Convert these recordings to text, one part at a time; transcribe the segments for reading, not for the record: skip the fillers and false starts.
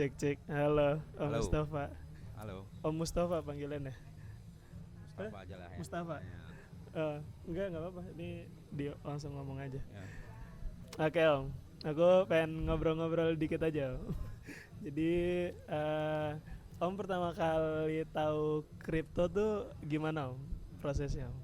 Cek cek. Halo, Om Halo, Mustafa. halo. Om Mustafa panggilannya. Eh, Mustafa aja lah ya. Mustafa. Ya, Enggak apa-apa. Ini dia langsung ngomong aja. ya. Oke Om, aku pengen ngobrol-ngobrol dikit aja. Om. Jadi Om pertama kali tahu kripto tuh gimana Om? Prosesnya Om?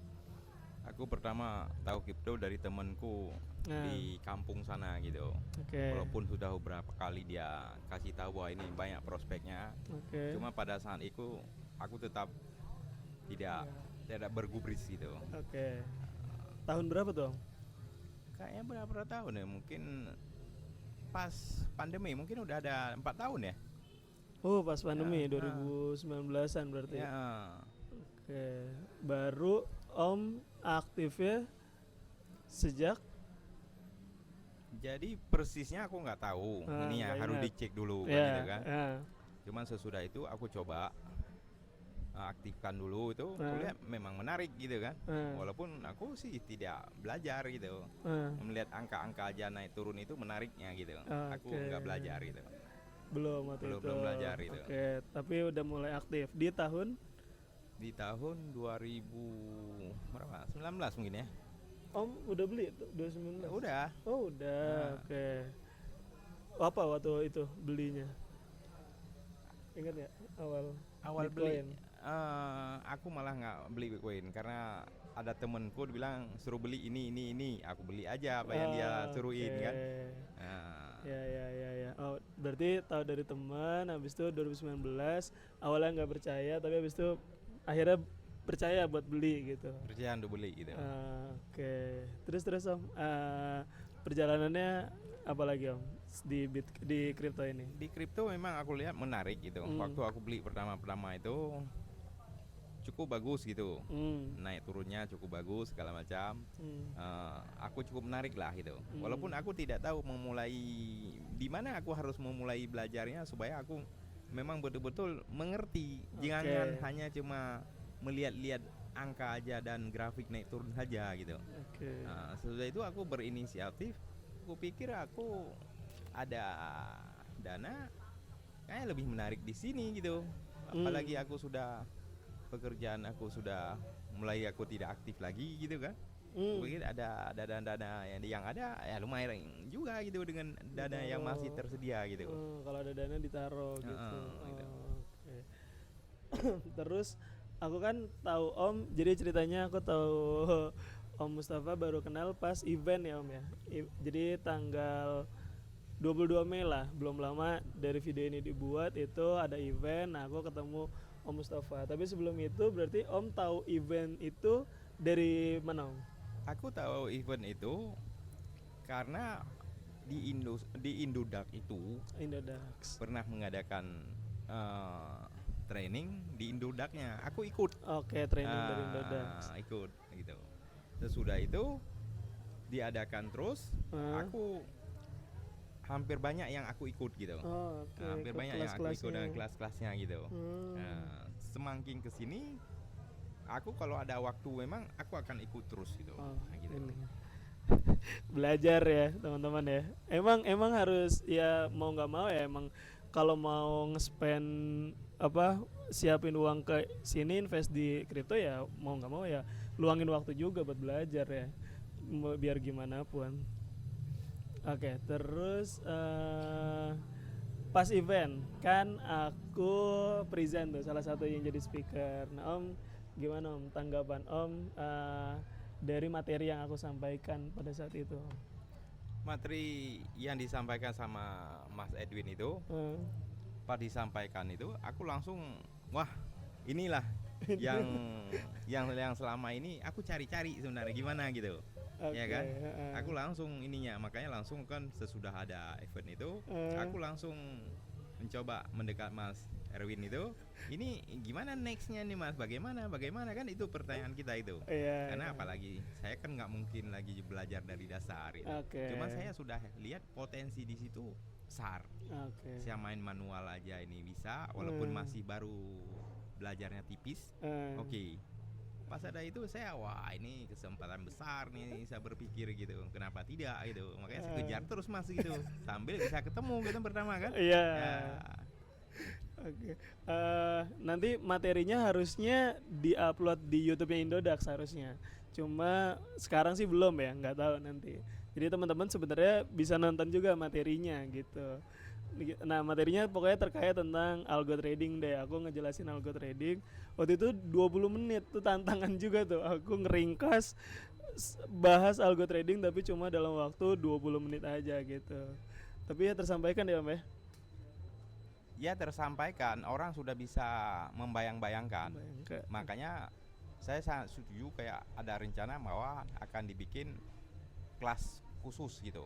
Aku pertama tahu kripto dari temanku Nah, di kampung sana gitu. oke, Walaupun sudah beberapa kali dia kasih tahu bahwa ini banyak prospeknya, oke, cuma pada saat itu aku tetap tidak tidak bergubris gitu. oke. Tahun berapa tuh Om? Kayaknya berapa tahun ya? Mungkin pas pandemi, mungkin udah ada 4 tahun ya. Oh, pas pandemi Ya, 2019-an berarti. ya. Oke, baru Om aktifnya sejak Jadi persisnya aku nggak tahu. Ini ya nggak harus ingat. dicek dulu kan Ya, gitu kan. ya. Cuman sesudah itu aku coba aktifkan dulu itu, aku Nah, lihat memang menarik gitu kan. nah, Walaupun aku sih tidak belajar gitu. nah. Melihat angka-angka aja naik turun itu menariknya gitu. Aku Oke. nggak belajar gitu. Belum waktu Belum itu. belum belajar itu. Oke, tapi udah mulai aktif di tahun Di tahun 2000 berapa? 19 mungkin ya. Om udah beli tuh 2019. Udah. Oh, udah. Nah, Oke. Apa waktu itu belinya? Ingat nggak awal awal Bitcoin? beli aku malah nggak beli Bitcoin karena ada temenku bilang suruh beli ini. Aku beli aja apa yang dia suruhin Oke. kan. Nah, Ya. Oh, berarti tahu dari teman, habis itu 2019 awalnya nggak percaya, tapi habis itu akhirnya percaya buat beli gitu. kerjaan udah beli gitu. Oke. Terus Om, perjalanannya apa lagi Om di kripto ini? Di kripto memang aku lihat menarik gitu. Waktu aku beli pertama-pertama itu cukup bagus gitu. Hmm. Naik turunnya cukup bagus segala macam. Hmm. Aku cukup menarik lah gitu. Hmm. Walaupun aku tidak tahu memulai di mana aku harus memulai belajarnya supaya aku memang betul-betul mengerti. Jangan hanya cuma melihat-lihat angka aja dan grafik naik turun saja gitu. Oke. Sesudah itu aku berinisiatif. Aku pikir aku ada dana kayak lebih menarik di sini gitu. Apalagi aku sudah pekerjaan aku sudah mulai aku tidak aktif lagi gitu kan. Mungkin ada dana yang ada ya lumayan juga gitu dengan dana yang masih tersedia gitu. Kalau ada dana ditaruh gitu. Gitu. Oke. Terus aku kan tahu Om, jadi ceritanya aku tahu Om Mustafa baru kenal pas event ya Om ya. Jadi tanggal 22 Mei lah, belum lama dari video ini dibuat itu ada event, nah aku ketemu Om Mustafa. Tapi sebelum itu berarti Om tahu event itu dari mana Om? Aku tahu event itu karena di Indodax itu Indodax. pernah mengadakan training di Indodaxnya. Aku ikut. Oke, training dari Indodax. Ikut gitu. Sesudah itu diadakan terus, aku hampir banyak yang aku ikut gitu. Oke, Hampir ikut banyak yang aku ikut kelas-kelasnya. dengan kelas-kelasnya gitu. Semakin kesini, aku kalau ada waktu memang aku akan ikut terus gitu. Gitu. Ini. Belajar ya teman-teman ya. Emang harus ya mau nggak mau ya emang kalau mau nge-spend apa siapin uang ke sini invest di kripto ya mau nggak mau ya luangin waktu juga buat belajar ya biar gimana pun. Oke, terus pas event kan aku present tuh salah satu yang jadi speaker. Nah Om gimana Om tanggapan Om dari materi yang aku sampaikan pada saat itu? Materi yang disampaikan sama Mas Edwin itu, pas disampaikan itu, aku langsung wah inilah yang selama ini aku cari-cari sebenarnya gimana gitu. Ya kan? Aku langsung ininya, makanya langsung kan sesudah ada event itu, aku langsung mencoba mendekat Mas Erwin itu. Ini gimana nextnya nih Mas? Bagaimana kan itu pertanyaan kita itu. Karena apalagi saya kan nggak mungkin lagi belajar dari dasar. Gitu. Cuma saya sudah lihat potensi di situ besar. Saya main manual aja ini bisa, walaupun masih baru belajarnya tipis. Pas ada itu saya wah ini kesempatan besar nih, saya berpikir gitu kenapa tidak gitu, makanya saya kejar terus Mas gitu sambil bisa ketemu gitu pertama kan. Oke. Nanti materinya harusnya diupload di YouTube-nya Indodax harusnya. Cuma sekarang sih belum ya, nggak tahu nanti. Jadi teman-teman sebenarnya bisa nonton juga materinya gitu. Nah materinya pokoknya terkait tentang algo trading deh. Aku ngejelasin algo trading. Waktu itu 20 menit tuh tantangan juga tuh. Aku ngeringkas bahas algo trading tapi cuma dalam waktu 20 menit aja gitu. Tapi ya tersampaikan ya Om ya. Ya tersampaikan, orang sudah bisa membayang-bayangkan. Bayangkan. Makanya saya sangat setuju kayak ada rencana bahwa akan dibikin kelas khusus gitu.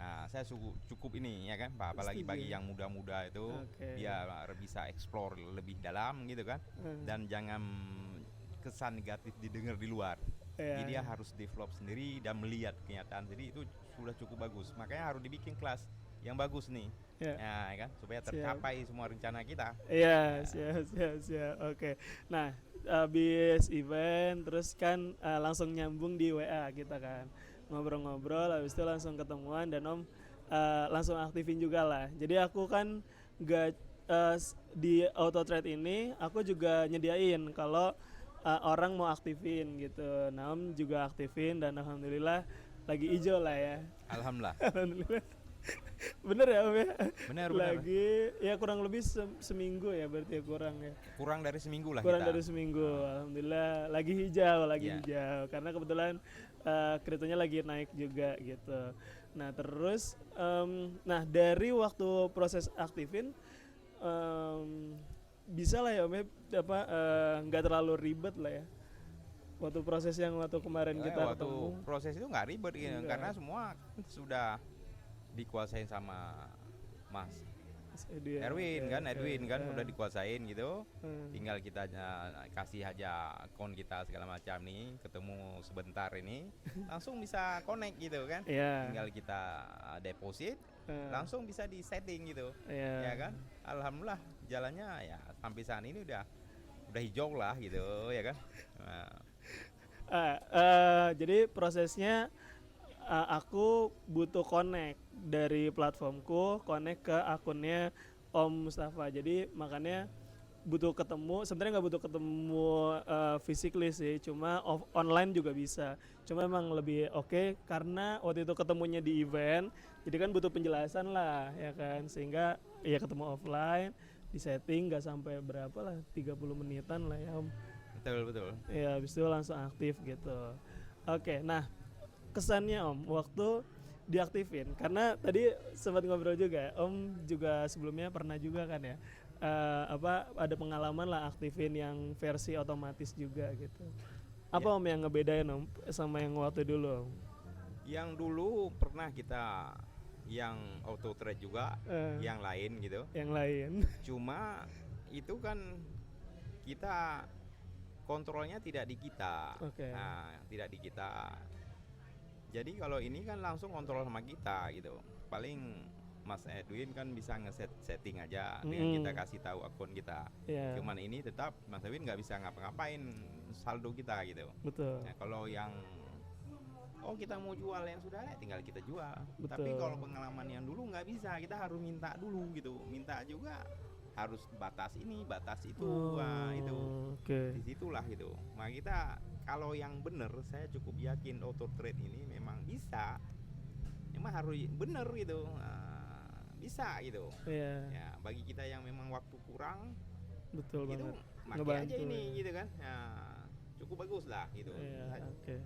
Nah, saya cukup ini ya kan, apalagi Setuju. bagi yang muda-muda itu Oke. dia bisa explore lebih dalam gitu kan, dan jangan kesan negatif didengar di luar. Iya, Jadi dia iya. harus develop sendiri dan melihat kenyataan. Jadi itu sudah cukup bagus. Makanya harus dibikin kelas yang bagus nih. Ya. Ya kan, supaya Siap. tercapai semua rencana kita. Iya, siap. Oke. Nah, habis event terus kan langsung nyambung di WA kita kan. Ngobrol-ngobrol habis itu langsung ketemuan dan Om langsung aktifin juga lah. Jadi aku kan gak di auto trade ini aku juga nyediain kalau orang mau aktifin gitu. Nah, Om juga aktifin dan alhamdulillah lagi hijau lah ya. Alhamdulillah. Alhamdulillah. Bener ya Om ya? Benar. Lagi ya kurang lebih seminggu ya berarti ya kurang ya. Kurang dari seminggu lah Kurang kita. dari seminggu. Alhamdulillah lagi hijau Iya. hijau karena kebetulan kriptonya lagi naik juga gitu. Nah terus nah dari waktu proses aktifin bisa lah ya Om ya apa nggak terlalu ribet lah ya. Waktu proses yang waktu kemarin kita Waktu ketemu. proses itu nggak ribet gitu, Enggak. karena semua sudah dikuasain sama Mas Erwin kan, Edwin kan udah dikuasain gitu. Tinggal kita kasih aja akun kita segala macam nih, ketemu sebentar ini langsung bisa connect gitu kan. Iya. Tinggal kita deposit, langsung bisa di setting gitu. Iya. Ya kan? Alhamdulillah jalannya ya sampai saat ini udah hijau lah gitu ya kan. Nah, jadi prosesnya aku butuh connect dari platformku, connect ke akunnya Om Mustafa. Jadi makanya butuh ketemu. Sebenarnya nggak butuh ketemu physically sih, cuma online juga bisa. Cuma emang lebih oke karena waktu itu ketemunya di event, jadi kan butuh penjelasan lah, ya kan. Sehingga ya ketemu offline, di setting nggak sampai berapa lah, 30 menitan lah ya Om. betul. Ya habis itu langsung aktif gitu. Oke, nah kesannya Om waktu diaktifin karena tadi sempat ngobrol juga Om juga sebelumnya pernah juga kan ya ada pengalaman lah aktifin yang versi otomatis juga gitu. Apa Om yang ngebedain Om sama yang waktu dulu Om? Yang dulu pernah kita yang auto trade juga, yang lain gitu. Yang lain. Cuma itu kan kita kontrolnya tidak di kita. Oke. Nah, tidak di kita. Jadi kalau ini kan langsung kontrol sama kita gitu. Paling Mas Edwin kan bisa setting aja dengan kita kasih tahu akun kita. Yeah. Cuman ini tetap Mas Edwin nggak bisa ngapa-ngapain saldo kita gitu. Betul. Nah, kalau yang kita mau jual yang sudah ada tinggal kita jual. Betul. Tapi kalau pengalaman yang dulu nggak bisa, kita harus minta dulu gitu. Minta juga harus batas ini, batas itu. Nah, itu. Okay. Disitulah gitu. Nah, kita kalau yang benar saya cukup yakin auto trade ini memang bisa. Memang harus benar gitu. Bisa gitu. Yeah. Ya, bagi kita yang memang waktu kurang, betul gitu, banget. pakai aja ini gitu kan. Cukup bagus lah gitu. Yeah, oke.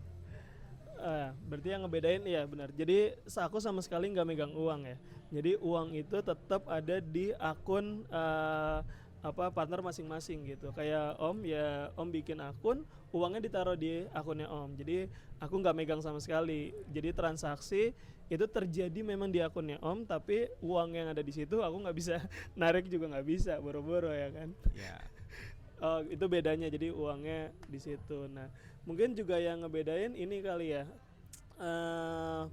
Berarti yang ngebedain ya benar. Jadi aku sama sekali nggak megang uang ya. Jadi uang itu tetap ada di akun partner masing-masing gitu. Kayak Om ya Om bikin akun, uangnya ditaruh di akunnya Om. Jadi aku nggak megang sama sekali. Jadi transaksi itu terjadi memang di akunnya Om, tapi uang yang ada di situ aku nggak bisa narik juga nggak bisa, boro-boro ya kan. Ya. Itu bedanya, jadi uangnya di situ. Nah mungkin juga yang ngebedain ini kali ya.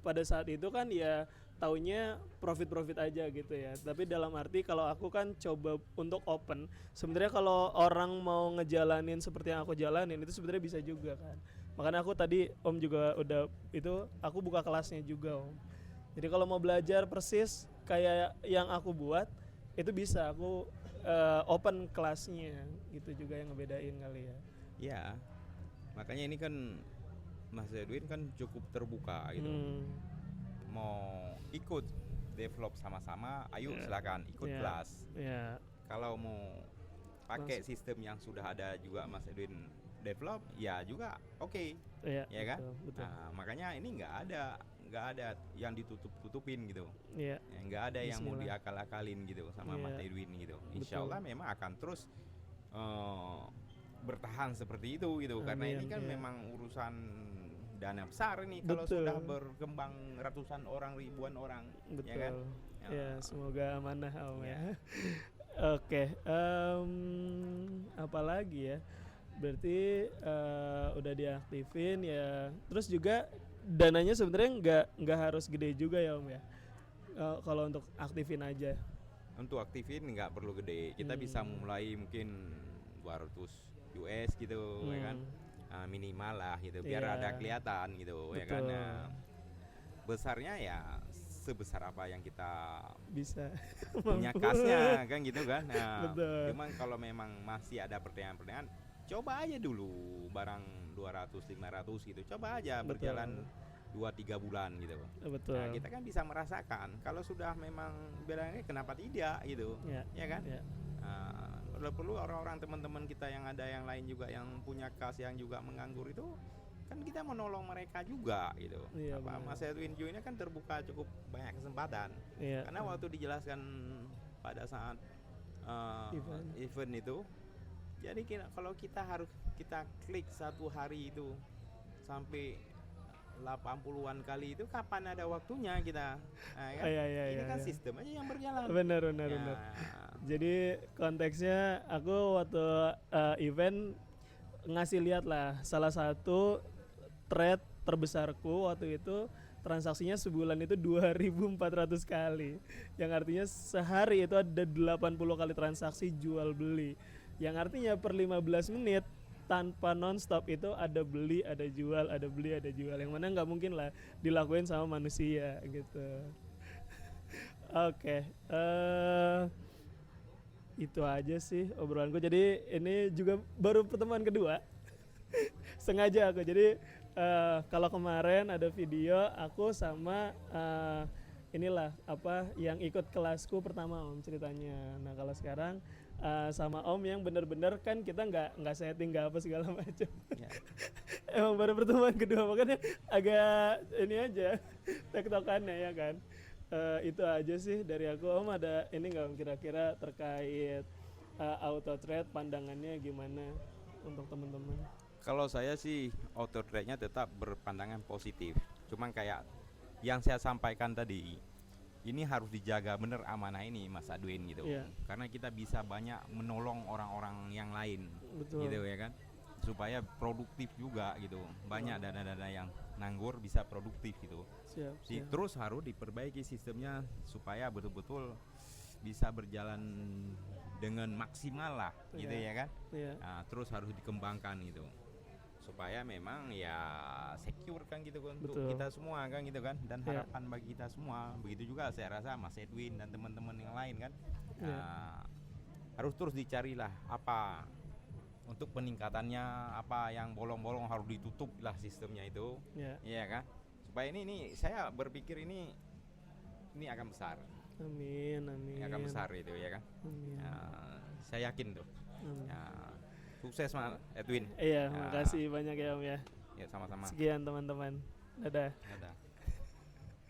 Pada saat itu kan ya taunya profit aja gitu ya. Tapi dalam arti kalau aku kan coba untuk open. Sebenarnya kalau orang mau ngejalanin seperti yang aku jalanin itu sebenarnya bisa juga kan. Makanya aku tadi Om juga udah itu aku buka kelasnya juga Om. Jadi kalau mau belajar persis kayak yang aku buat itu bisa. Aku open kelasnya gitu juga yang ngebedain kali ya. Ya, makanya ini kan Mas Edwin kan cukup terbuka gitu. Mau ikut develop sama-sama, ayo silakan ikut kelas. Kalau mau pakai sistem yang sudah ada juga Mas Edwin develop, ya juga oke. Ya kan? Betul. Nah, makanya ini nggak ada yang ditutup-tutupin gitu. Nggak ada yang mau diakal-akalin gitu sama Mas Edwin gitu. Insya Allah memang akan terus bertahan seperti itu gitu. Karena ini kan memang urusan dana besar ini kalau sudah berkembang ratusan orang, ribuan orang. Ya kan? Ya, semoga amanah Om ya. Oke, apalagi ya? Berarti udah diaktifin ya. Terus juga dananya sebenarnya nggak harus gede juga ya Om ya. Kalau untuk aktifin aja. Untuk aktifin nggak perlu gede. Kita bisa mulai mungkin 200 US gitu, ya kan? Minimal lah gitu, biar ada kelihatan gitu, ya kan? Besarnya ya sebesar apa yang kita bisa punya kasnya kan gitu kan. Nah, cuman kalau memang masih ada pertanyaan-pertanyaan, coba aja dulu barang 200-500 gitu, coba aja berjalan 2-3 bulan gitu. Nah, kita kan bisa merasakan kalau sudah memang bilangnya kenapa tidak gitu, ya kan? Perlu orang-orang teman-teman kita yang ada yang lain juga yang punya kas yang juga menganggur itu kan kita menolong mereka juga gitu. Mas Edwin Ju ini kan terbuka cukup banyak kesempatan. Karena waktu dijelaskan pada saat event itu, jadi kalau kita harus kita klik satu hari itu sampai 80-an kali itu kapan ada waktunya kita. Nah, kan? Ini kan sistem aja yang berjalan. Benar. Jadi konteksnya aku waktu event ngasih lihat lah salah satu trade terbesarku waktu itu transaksinya sebulan itu 2.400 kali. Yang artinya sehari itu ada 80 kali transaksi jual beli. Yang artinya per 15 menit tanpa nonstop itu ada beli, ada jual, ada beli, ada jual. Yang mana nggak mungkin lah dilakuin sama manusia gitu. Oke. Itu aja sih obrolanku. Jadi ini juga baru pertemuan kedua. Sengaja aku. Jadi kalau kemarin ada video aku sama inilah apa yang ikut kelasku pertama Om ceritanya. Nah kalau sekarang sama Om yang bener-bener kan kita nggak setting nggak apa segala macam. Emang baru pertemuan kedua makanya agak ini aja tektokannya ya kan. Itu aja sih dari aku. Om ada ini nggak kira-kira terkait auto trade pandangannya gimana untuk teman-teman? Kalau saya sih auto trade-nya tetap berpandangan positif. Cuman kayak yang saya sampaikan tadi, ini harus dijaga bener amanah ini Mas Edwin gitu. Karena kita bisa banyak menolong orang-orang yang lain. Gitu ya kan. Supaya produktif juga gitu. Banyak dana-dana yang nganggur bisa produktif gitu. Siap. Terus harus diperbaiki sistemnya supaya betul-betul bisa berjalan dengan maksimal lah gitu ya kan. Nah, terus harus dikembangkan gitu. Supaya memang ya secure kan gitu kan untuk kita semua kan gitu kan, dan harapan bagi kita semua. Begitu juga saya rasa Mas Edwin dan teman-teman yang lain kan. Harus terus dicarilah apa untuk peningkatannya, apa yang bolong-bolong harus ditutup lah sistemnya itu. Iya kan? Supaya ini saya berpikir ini akan besar. Amin. Ini akan besar itu ya kan. Saya yakin tuh. Sukses Mas Edwin. Iya, makasih banyak ya Om ya. Ya sama-sama. Sekian teman-teman. Dadah.